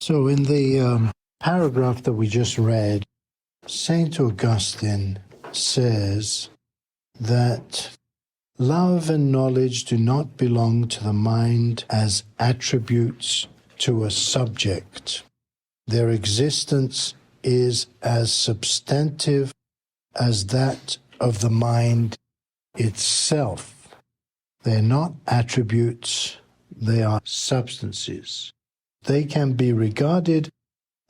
So in the paragraph that we just read, St. Augustine says that love and knowledge do not belong to the mind as attributes to a subject. Their existence is as substantive as that of the mind itself. They're not attributes, they are substances. They can be regarded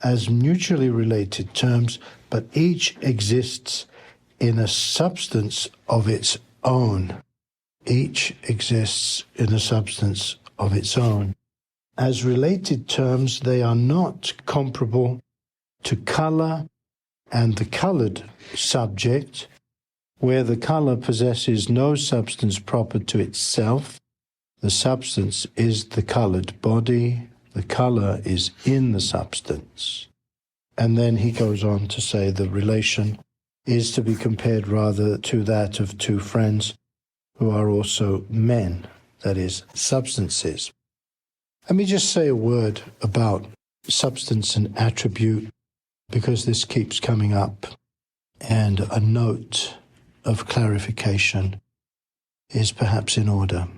as mutually related terms, but each exists in a substance of its own. Each exists in a substance of its own. As related terms, they are not comparable to color and the colored subject, where the color possesses no substance proper to itself. The substance is the colored body. The color is in the substance. And then he goes on to say the relation is to be compared rather to that of two friends who are also men, that is, substances. Let me just say a word about substance and attribute, because this keeps coming up, and a note of clarification is perhaps in order.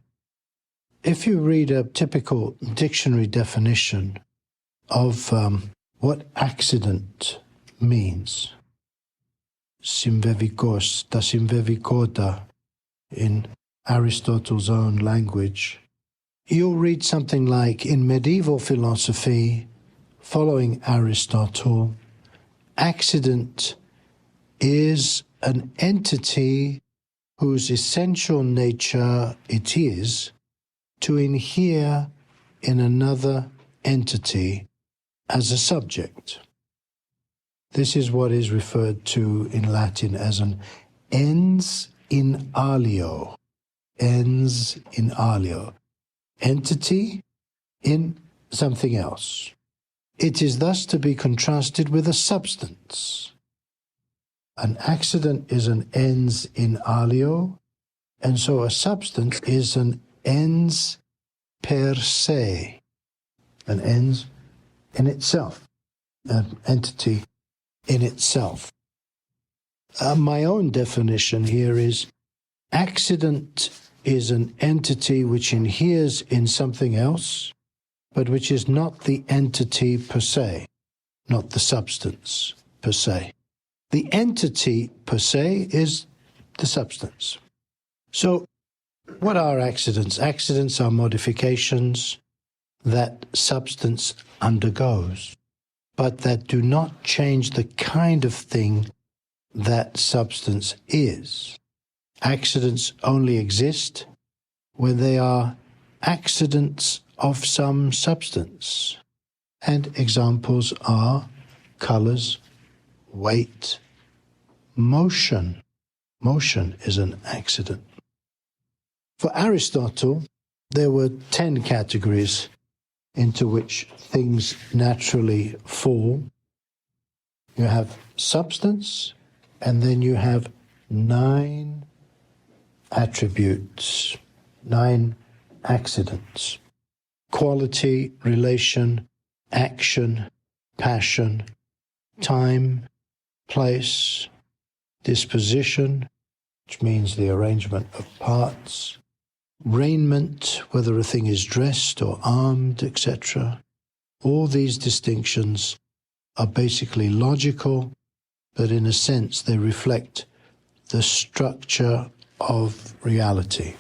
If you read a typical dictionary definition of what accident means, symvevikos, ta symvevikoda, in Aristotle's own language, you'll read something like, in medieval philosophy, following Aristotle, accident is an entity whose essential nature it is to inhere in another entity as a subject. This is what is referred to in Latin as an ens in alio. Ens in alio. Entity in something else. It is thus to be contrasted with a substance. An accident is an ens in alio, and so a substance is an ens per se, an ens in itself, an entity in itself. My own definition here is accident is an entity which inheres in something else, but which is not the entity per se, not the substance per se. The entity per se is the substance. So, what are accidents? Accidents are modifications that substance undergoes, but that do not change the kind of thing that substance is. Accidents only exist when they are accidents of some substance. And examples are colors, weight, motion. Motion is an accident. For Aristotle, there were 10 categories into which things naturally fall. You have substance, and then you have 9 attributes, 9 accidents. Quality, relation, action, passion, time, place, disposition, which means the arrangement of parts, raiment, whether a thing is dressed or armed, etc. All these distinctions are basically logical, but in a sense they reflect the structure of reality.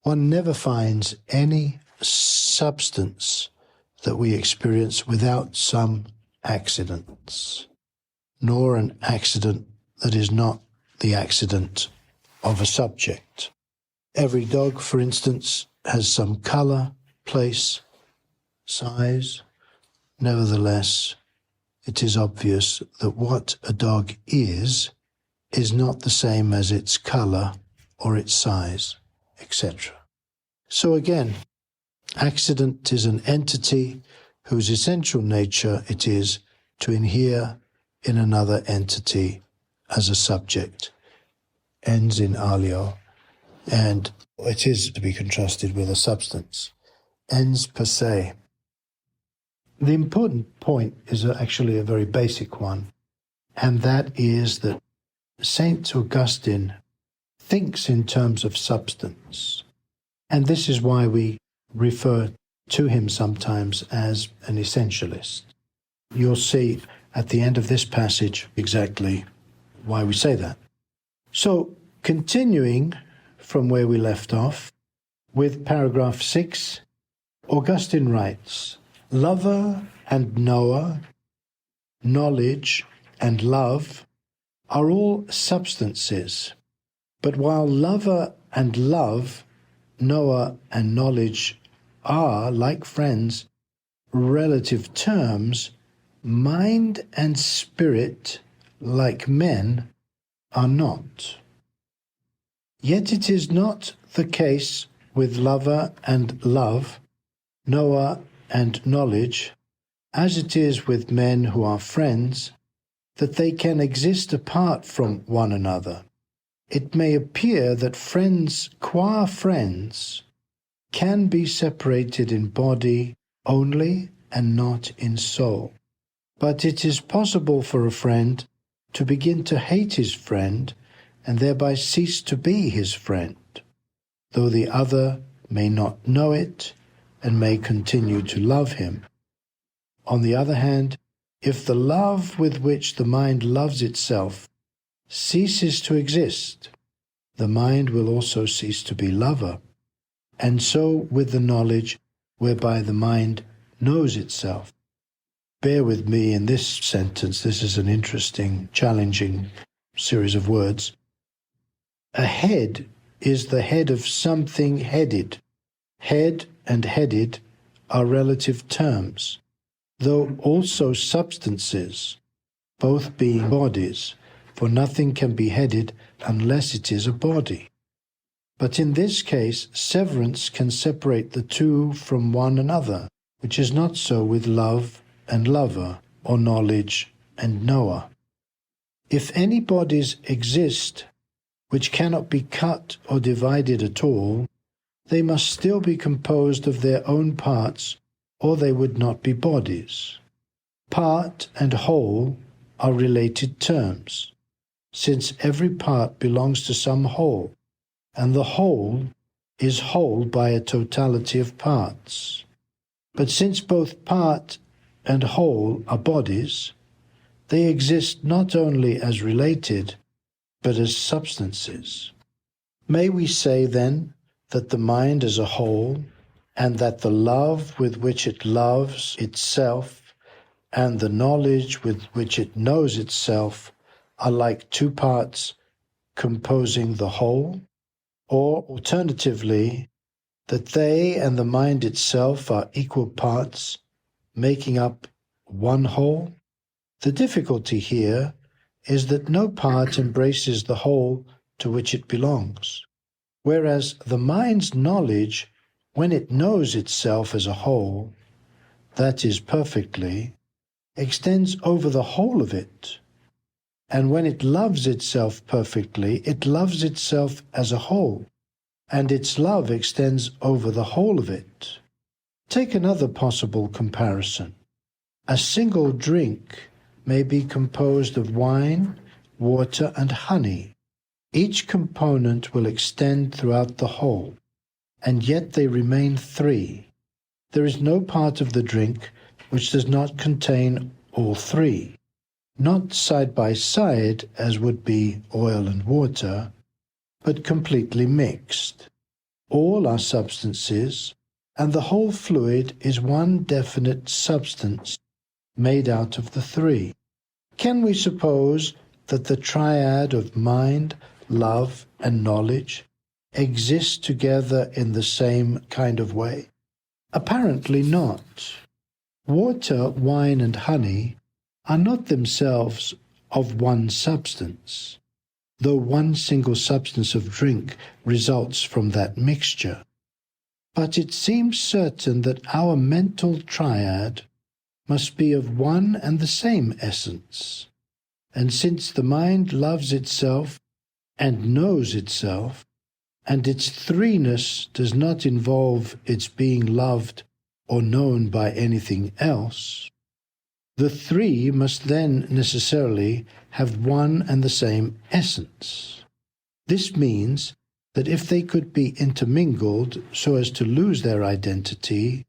One never finds any substance that we experience without some accidents, nor an accident that is not the accident of a subject. Every dog, for instance, has some color, place, size. Nevertheless, it is obvious that what a dog is not the same as its color or its size, etc. So again, accident is an entity whose essential nature it is to inhere in another entity as a subject, ens in alio, and it is to be contrasted with a substance, ens per se. The important point is actually a very basic one, and that is that St. Augustine thinks in terms of substance. And this is why we refer to him sometimes as an essentialist. You'll see at the end of this passage exactly why we say that. So, continuing from where we left off, with paragraph 6, Augustine writes, "Lover and knower, knowledge and love are all substances, but while lover and love, knower and knowledge are, like friends, relative terms, mind and spirit, like men, are not. Yet it is not the case with lover and love, knower and knowledge, as it is with men who are friends, that they can exist apart from one another. It may appear that friends qua friends can be separated in body only and not in soul. But it is possible for a friend to begin to hate his friend and thereby cease to be his friend, though the other may not know it and may continue to love him. On the other hand, if the love with which the mind loves itself ceases to exist, the mind will also cease to be lover, and so with the knowledge whereby the mind knows itself." Bear with me in this sentence. This is an interesting, challenging series of words. A head is the head of something headed. Head and headed are relative terms, though also substances, both being bodies, for nothing can be headed unless it is a body. But in this case, severance can separate the two from one another, which is not so with love and lover, or knowledge and knower. If any bodies exist which cannot be cut or divided at all, they must still be composed of their own parts, or they would not be bodies. Part and whole are related terms, since every part belongs to some whole, and the whole is whole by a totality of parts. But since both part and whole are bodies, they exist not only as related, but as substances. May we say, then, that the mind as a whole, and that the love with which it loves itself, and the knowledge with which it knows itself, are like two parts composing the whole? Or, alternatively, that they and the mind itself are equal parts, making up one whole? The difficulty here is that no part embraces the whole to which it belongs, whereas the mind's knowledge, when it knows itself as a whole, that is perfectly, extends over the whole of it, and when it loves itself perfectly, it loves itself as a whole, and its love extends over the whole of it. Take another possible comparison. A single drink may be composed of wine, water, and honey. Each component will extend throughout the whole, and yet they remain three. There is no part of the drink which does not contain all three, not side by side as would be oil and water, but completely mixed. All are substances, and the whole fluid is one definite substance made out of the three. Can we suppose that the triad of mind, love, and knowledge exists together in the same kind of way? Apparently not. Water, wine, and honey are not themselves of one substance, though one single substance of drink results from that mixture. But it seems certain that our mental triad must be of one and the same essence, and since the mind loves itself and knows itself, and its threeness does not involve its being loved or known by anything else, the three must then necessarily have one and the same essence. This means that if they could be intermingled so as to lose their identity,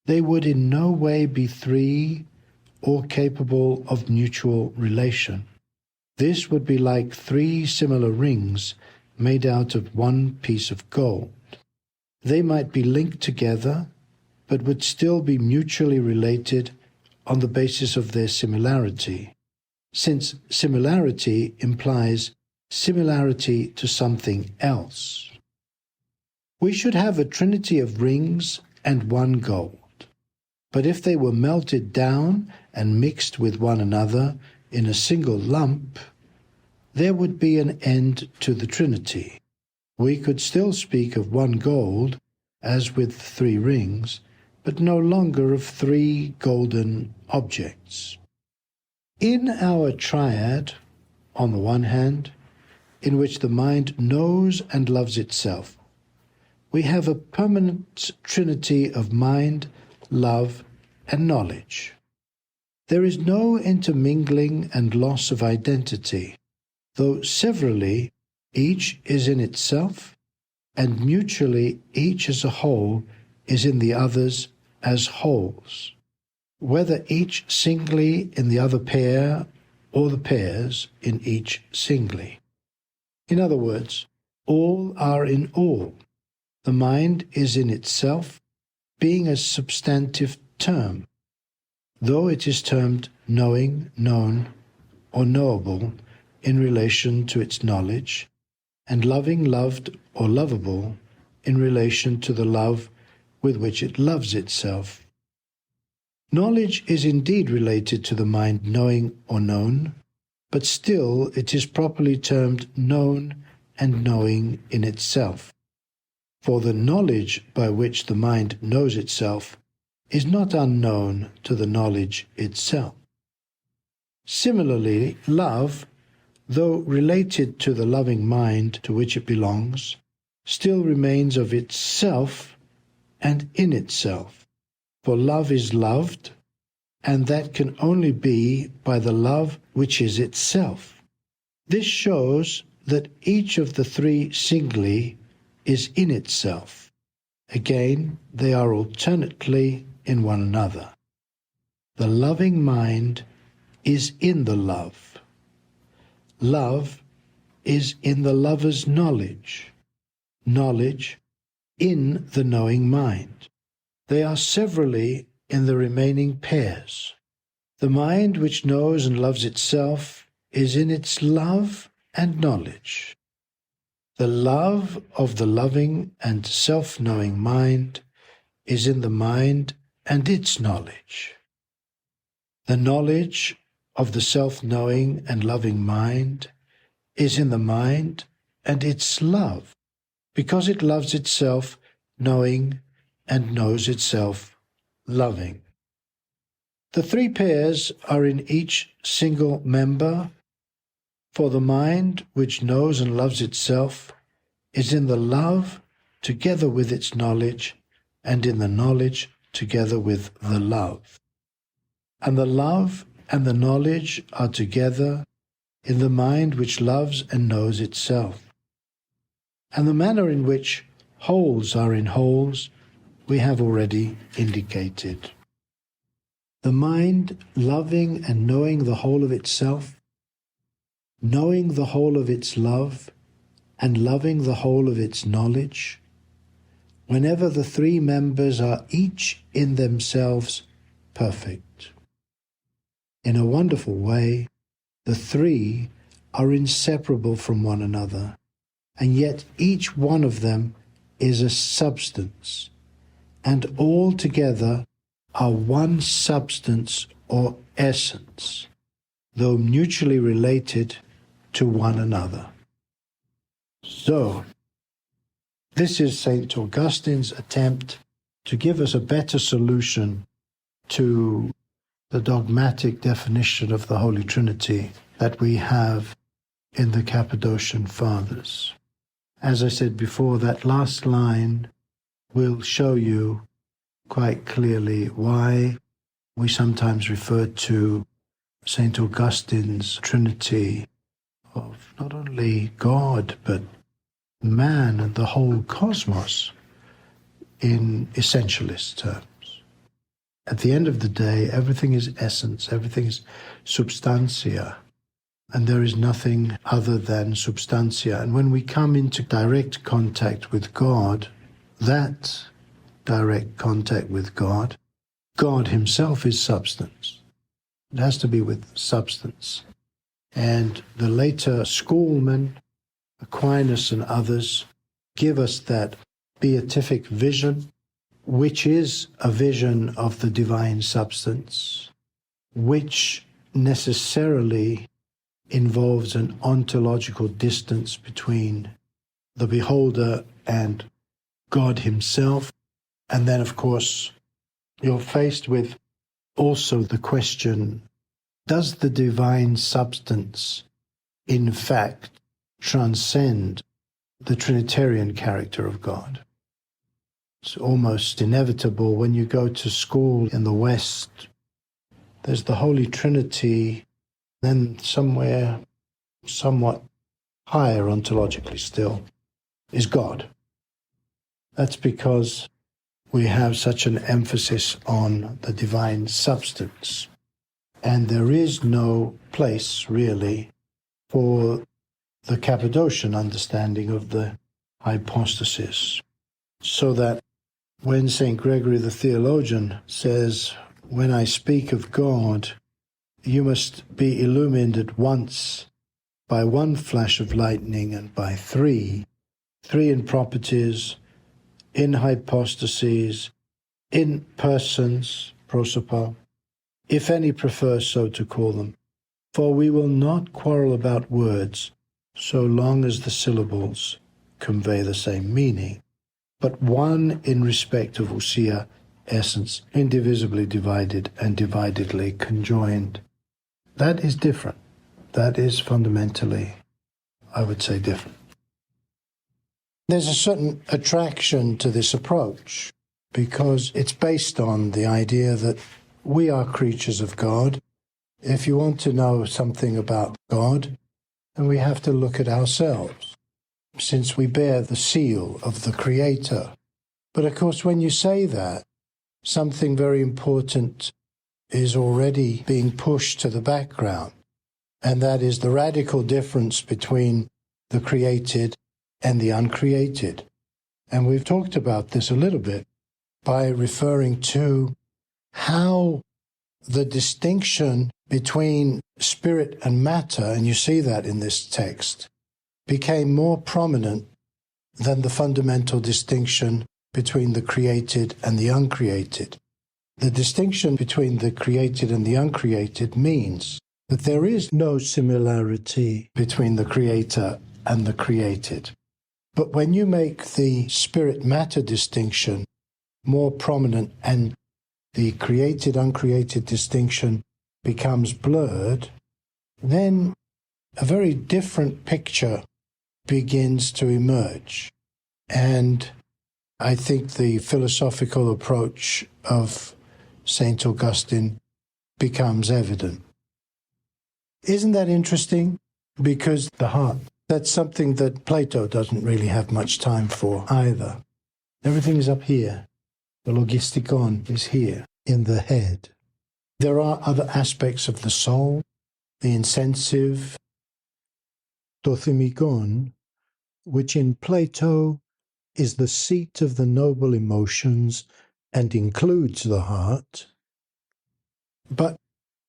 they would in no way be three or capable of mutual relation. This would be like three similar rings made out of one piece of gold. They might be linked together, but would still be mutually related on the basis of their similarity, since similarity implies similarity to something else. We should have a trinity of rings and one gold, but if they were melted down and mixed with one another in a single lump, there would be an end to the trinity. We could still speak of one gold, as with three rings, but no longer of three golden objects. In our triad, on the one hand, in which the mind knows and loves itself, we have a permanent trinity of mind, love, and knowledge. There is no intermingling and loss of identity, though severally each is in itself, and mutually each as a whole is in the others as wholes, whether each singly in the other pair or the pairs in each singly. In other words, all are in all. The mind is in itself, being a substantive term, though it is termed knowing, known, or knowable in relation to its knowledge, and loving, loved, or lovable in relation to the love with which it loves itself. Knowledge is indeed related to the mind knowing or known, but still it is properly termed known and knowing in itself. For the knowledge by which the mind knows itself is not unknown to the knowledge itself. Similarly, love, though related to the loving mind to which it belongs, still remains of itself and in itself. For love is loved, and that can only be by the love which is itself. This shows that each of the three singly is in itself. Again, they are alternately in one another. The loving mind is in the love. Love is in the lover's knowledge. Knowledge in the knowing mind. They are severally in the remaining pairs. The mind which knows and loves itself is in its love and knowledge. The love of the loving and self-knowing mind is in the mind and its knowledge. The knowledge of the self-knowing and loving mind is in the mind and its love, because it loves itself knowing and knows itself loving. The three pairs are in each single member, for the mind which knows and loves itself is in the love together with its knowledge, and in the knowledge together with the love. And the love and the knowledge are together in the mind which loves and knows itself. And the manner in which wholes are in wholes we have already indicated. The mind loving and knowing the whole of itself, knowing the whole of its love, and loving the whole of its knowledge, whenever the three members are each in themselves perfect. In a wonderful way, the three are inseparable from one another, and yet each one of them is a substance, and all together are one substance or essence, though mutually related to one another. So, this is St. Augustine's attempt to give us a better solution to the dogmatic definition of the Holy Trinity that we have in the Cappadocian Fathers. As I said before, that last line will show you quite clearly why we sometimes refer to St. Augustine's Trinity of not only God, but man and the whole cosmos in essentialist terms. At the end of the day, everything is essence, everything is substantia, and there is nothing other than substantia. And when we come into direct contact with God, that direct contact with God, God himself is substance. It has to be with substance. And the later schoolmen, Aquinas and others, give us that beatific vision, which is a vision of the divine substance, which necessarily involves an ontological distance between the beholder and God himself. And then, of course, you're faced with also the question, does the divine substance in fact transcend the Trinitarian character of God? It's almost inevitable when you go to school in the West. There's the Holy Trinity, then somewhere somewhat higher ontologically still is God. That's because we have such an emphasis on the divine substance. And there is no place, really, for the Cappadocian understanding of the hypostasis. So that when St. Gregory the Theologian says, when I speak of God, you must be illumined at once by one flash of lightning and by three in properties, in hypostases, in persons, prosopa, if any prefer so to call them. For we will not quarrel about words so long as the syllables convey the same meaning, but one in respect of ousia, essence, indivisibly divided and dividedly conjoined. That is different. That is fundamentally, I would say, different. There's a certain attraction to this approach because it's based on the idea that we are creatures of God. If you want to know something about God, then we have to look at ourselves, since we bear the seal of the Creator. But of course, when you say that, something very important is already being pushed to the background, and that is the radical difference between the created and the uncreated. And we've talked about this a little bit by referring to how the distinction between spirit and matter, and you see that in this text, became more prominent than the fundamental distinction between the created and the uncreated. The distinction between the created and the uncreated means that there is no similarity between the creator and the created. But when you make the spirit-matter distinction more prominent and the created-uncreated distinction becomes blurred, then a very different picture begins to emerge. And I think the philosophical approach of St. Augustine becomes evident. Isn't that interesting? Because the heart, that's something that Plato doesn't really have much time for either. Everything is up here. The logistikon is here, in the head. There are other aspects of the soul, the insensive, to thymikon, which in Plato is the seat of the noble emotions and includes the heart. But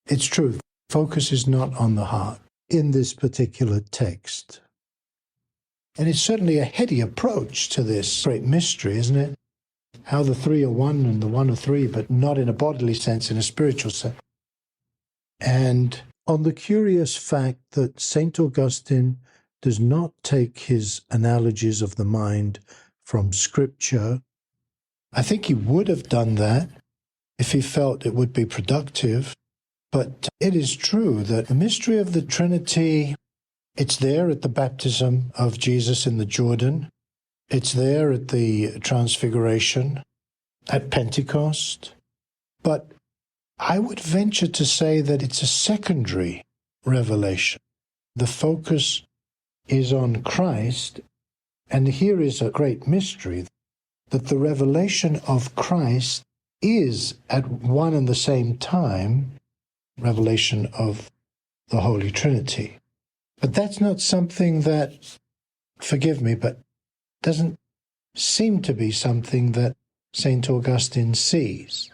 it's true, focus is not on the heart in this particular text. And it's certainly a heady approach to this great mystery, isn't it? How the three are one and the one are three, but not in a bodily sense, in a spiritual sense. And on the curious fact that St. Augustine does not take his analogies of the mind from Scripture. I think he would have done that if he felt it would be productive. But it is true that the mystery of the Trinity, it's there at the baptism of Jesus in the Jordan. It's there at the Transfiguration. at Pentecost, but I would venture to say that it's a secondary revelation. The focus is on Christ, and here is a great mystery, that the revelation of Christ is at one and the same time revelation of the Holy Trinity. But that's not something that, forgive me, but doesn't seem to be something that St. Augustine sees.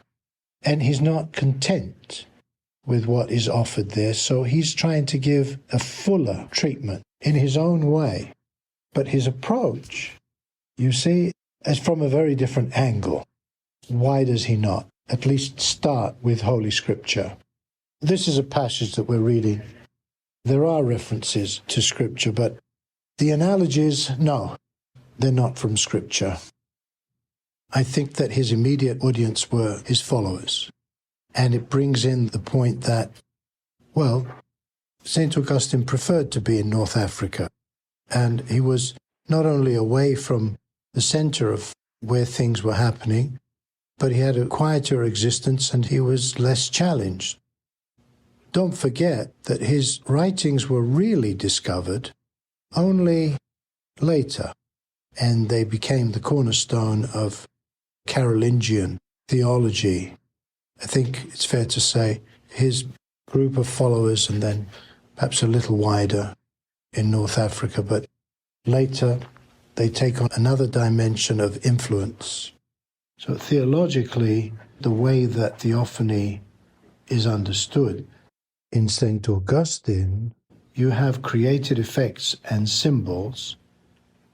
And he's not content with what is offered there, so he's trying to give a fuller treatment in his own way. But his approach, you see, is from a very different angle. Why does he not at least start with Holy Scripture? This is a passage that we're reading. There are references to Scripture, but the analogies, no, they're not from Scripture. I think that his immediate audience were his followers. And it brings in the point that, well, St. Augustine preferred to be in North Africa. And he was not only away from the center of where things were happening, but he had a quieter existence and he was less challenged. Don't forget that his writings were really discovered only later, and they became the cornerstone of Carolingian theology. I think it's fair to say his group of followers, and then perhaps a little wider in North Africa, but later they take on another dimension of influence. So theologically, the way that theophany is understood, in St. Augustine, you have created effects and symbols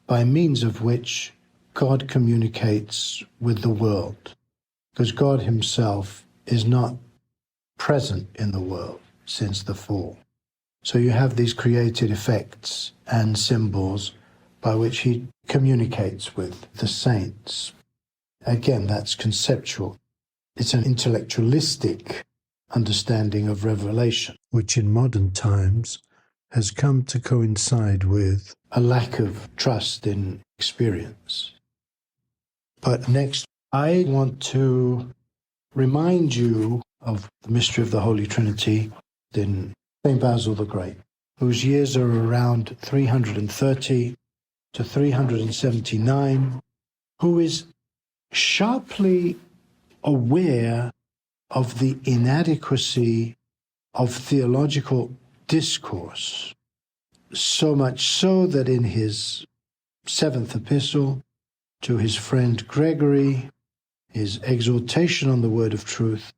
by means of which God communicates with the world, because God himself is not present in the world since the fall. So you have these created effects and symbols by which he communicates with the saints. Again, that's conceptual. It's an intellectualistic understanding of revelation, which in modern times has come to coincide with a lack of trust in experience. But next, I want to remind you of the mystery of the Holy Trinity in St. Basil the Great, whose years are around 330 to 379, who is sharply aware of the inadequacy of theological discourse, so much so that in his 7th epistle to his friend Gregory, his exhortation on the word of truth,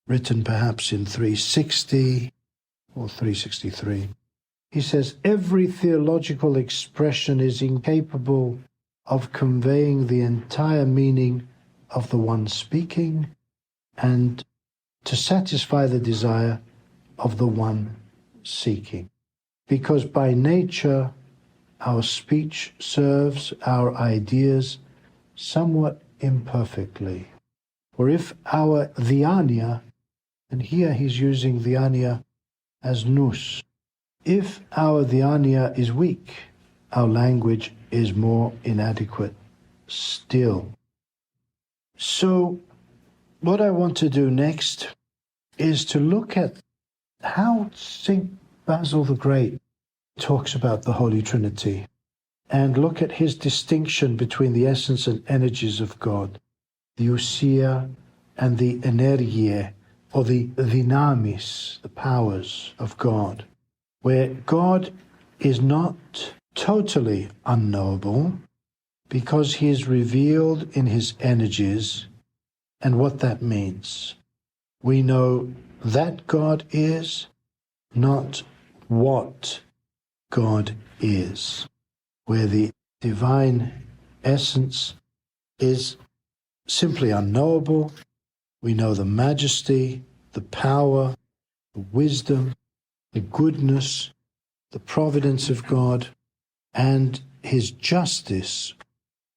written perhaps in 360 or 363, he says, every theological expression is incapable of conveying the entire meaning of the one speaking and to satisfy the desire of the one seeking. Because by nature, our speech serves our ideas somewhat imperfectly. For if our diania, and here he's using diania as nous, if our diania is weak, our language is more inadequate still. So what I want to do next is to look at how St. Basil the Great talks about the Holy Trinity and look at his distinction between the essence and energies of God, the ousia and the energie, or the dynamis, the powers of God, where God is not totally unknowable because he is revealed in his energies and what that means. We know that God is, not what God is, where the divine essence is simply unknowable. We know the majesty, the power, the wisdom, the goodness, the providence of God, and his justice,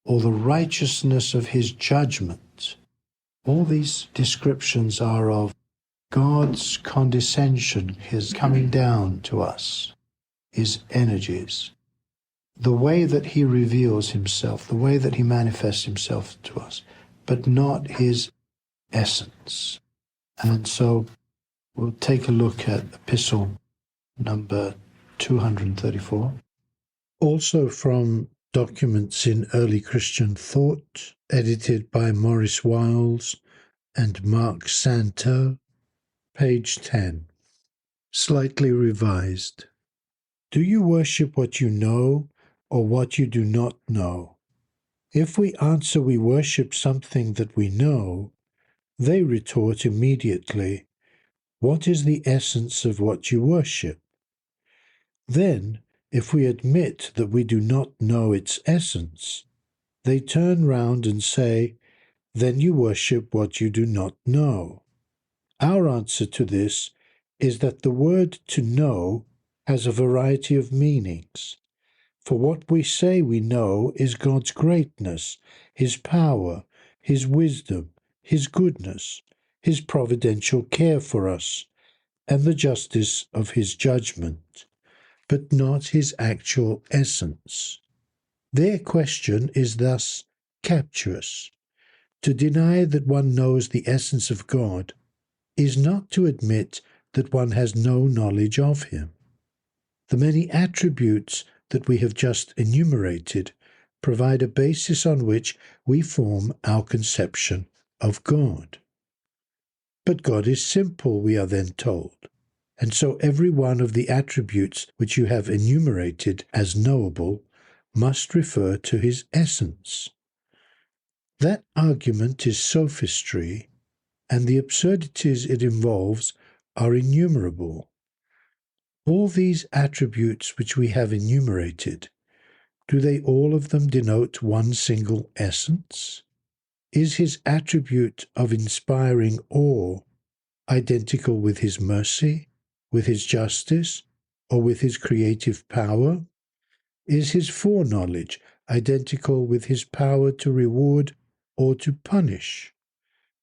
or the righteousness of his judgment. All these descriptions are of God's condescension, his coming down to us, his energies, the way that he reveals himself, the way that he manifests himself to us. but not his essence. And so we'll take a look at epistle number 234. Also from Documents in Early Christian Thought, edited by Maurice Wiles and Mark Santo, page 10. Slightly revised. Do you worship what you know or what you do not know? If we answer we worship something that we know, they retort immediately, what is the essence of what you worship? Then, if we admit that we do not know its essence, they turn round and say, then you worship what you do not know. Our answer to this is that the word to know has a variety of meanings. For what we say we know is God's greatness, His power, His wisdom, His goodness, His providential care for us, and the justice of His judgment, but not His actual essence. Their question is thus captious. To deny that one knows the essence of God is not to admit that one has no knowledge of Him. The many attributes that we have just enumerated provide a basis on which we form our conception of God. But God is simple, we are then told, and so every one of the attributes which you have enumerated as knowable must refer to His essence. That argument is sophistry, and the absurdities it involves are innumerable. All these attributes which we have enumerated, do they all of them denote one single essence? Is His attribute of inspiring awe identical with His mercy, with His justice, or with His creative power? Is His foreknowledge identical with His power to reward or to punish,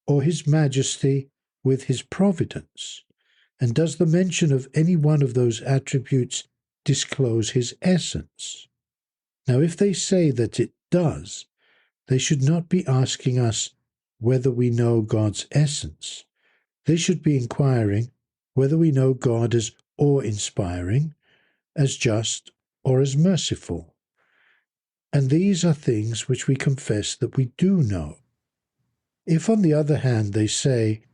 or His majesty with His providence? And does the mention of any one of those attributes disclose His essence? Now, if they say that it does, they should not be asking us whether we know God's essence. They should be inquiring whether we know God as awe-inspiring, as just, or as merciful. And these are things which we confess that we do know. If, on the other hand, they say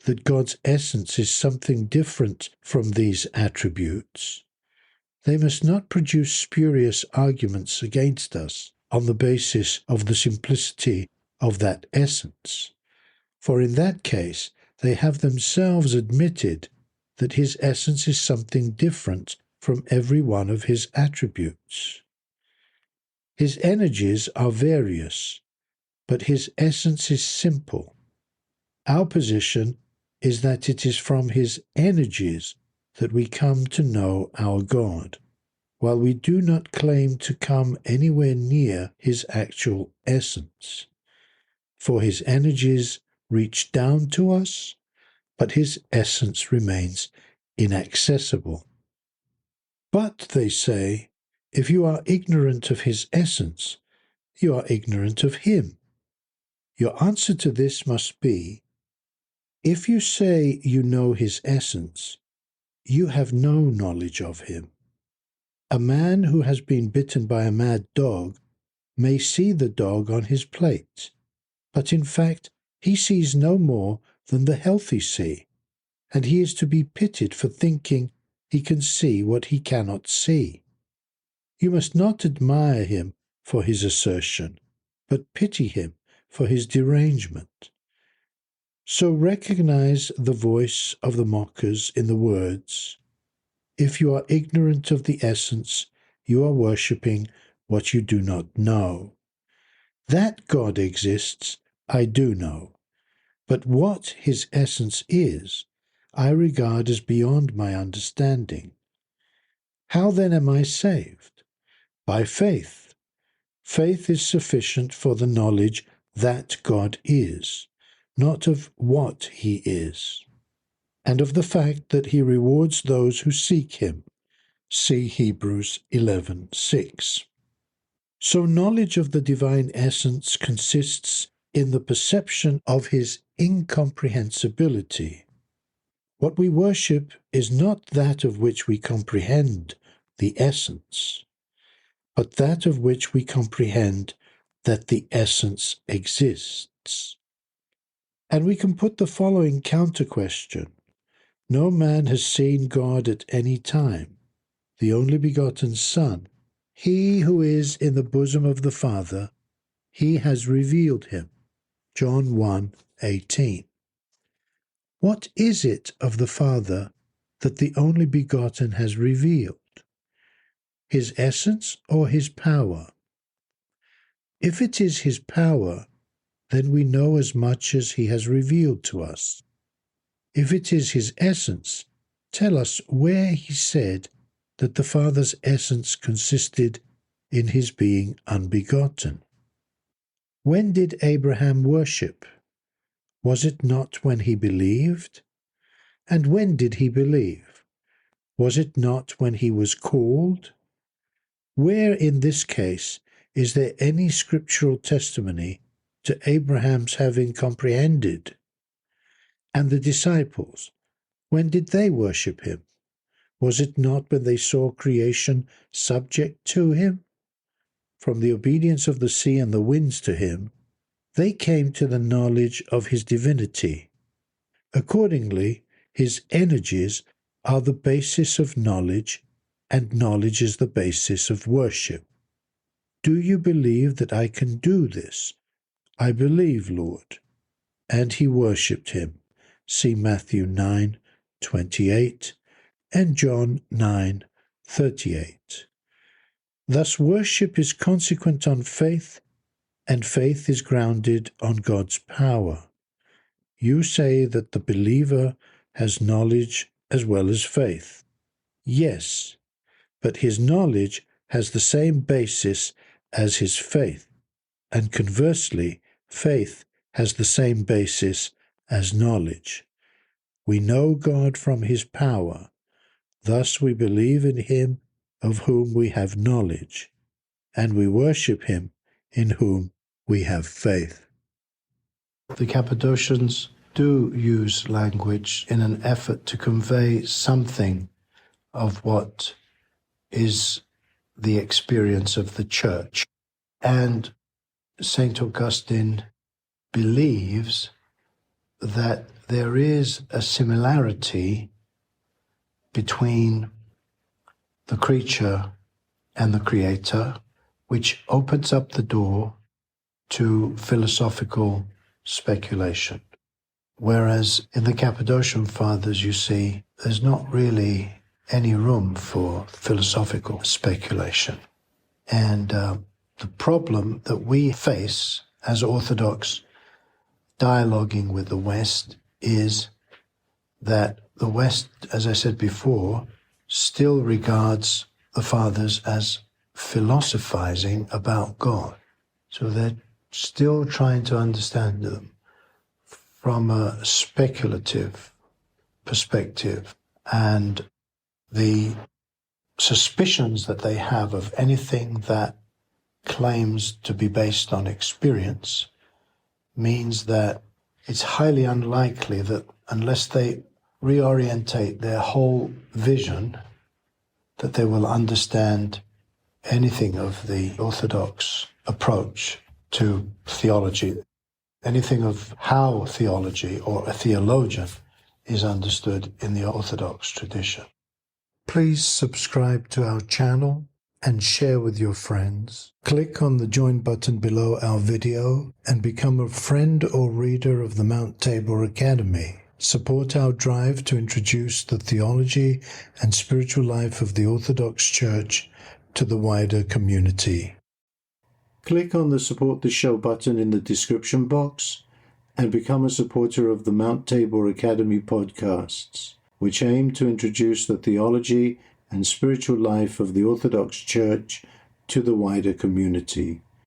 that God's essence is something different from these attributes, they must not produce spurious arguments against us on the basis of the simplicity of that essence, for in that case they have themselves admitted that His essence is something different from every one of His attributes. His energies are various, but His essence is simple. Our position is that it is from His energies that we come to know our God, while we do not claim to come anywhere near His actual essence. For His energies reach down to us, but His essence remains inaccessible. But, they say, if you are ignorant of His essence, you are ignorant of Him. Your answer to this must be, if you say you know His essence, you have no knowledge of Him. A man who has been bitten by a mad dog may see the dog on his plate, but in fact he sees no more than the healthy see, and he is to be pitied for thinking he can see what he cannot see. You must not admire him for his assertion, but pity him for his derangement. So recognize the voice of the mockers in the words, if you are ignorant of the essence, you are worshipping what you do not know. That God exists, I do know, but what His essence is, I regard as beyond my understanding. How then am I saved? By faith. Faith is sufficient for the knowledge that God is, not of what He is, and of the fact that He rewards those who seek Him. See Hebrews 11:6. So knowledge of the divine essence consists in the perception of his incomprehensibility. What we worship is not that of which we comprehend the essence, but that of which we comprehend that the essence exists. And we can put the following counter-question. No man has seen God at any time, the only begotten Son. He who is in the bosom of the Father, he has revealed him. John 1:18. What is it of the Father that the only begotten has revealed? His essence or his power? If it is his power, then we know as much as he has revealed to us. If it is his essence, tell us where he said that the Father's essence consisted in his being unbegotten. When did Abraham worship? Was it not when he believed? And when did he believe? Was it not when he was called? Where in this case is there any scriptural testimony to Abraham's having comprehended? And the disciples, when did they worship him? Was it not when they saw creation subject to him? From the obedience of the sea and the winds to him, they came to the knowledge of his divinity. Accordingly, his energies are the basis of knowledge, and knowledge is the basis of worship. Do you believe that I can do this? I believe, Lord. And he worshipped him. See Matthew 9:28 and John 9:38. Thus worship is consequent on faith, and faith is grounded on God's power. You say that the believer has knowledge as well as faith. Yes, but his knowledge has the same basis as his faith, and conversely, faith has the same basis as knowledge. We know God from his power, thus we believe in him of whom we have knowledge, and we worship him in whom we have faith. The Cappadocians do use language in an effort to convey something of what is the experience of the church. And St. Augustine believes that there is a similarity between the creature and the creator, which opens up the door to philosophical speculation. Whereas in the Cappadocian Fathers, you see, there's not really any room for philosophical speculation. And the problem that we face as Orthodox dialoguing with the West is that the West, as I said before, still regards the Fathers as philosophizing about God. So they're still trying to understand them from a speculative perspective, and the suspicions that they have of anything that claims to be based on experience means that it's highly unlikely that unless they reorientate their whole vision, that they will understand anything of the Orthodox approach to theology, anything of how theology or a theologian is understood in the Orthodox tradition. Please subscribe to our channel and share with your friends. Click on the join button below our video and become a friend or reader of the Mount Thabor Academy. Support our drive to introduce the theology and spiritual life of the Orthodox Church to the wider community. Click on the Support the Show button in the description box and become a supporter of the Mount Thabor Academy podcasts, which aim to introduce the theology and spiritual life of the Orthodox Church to the wider community.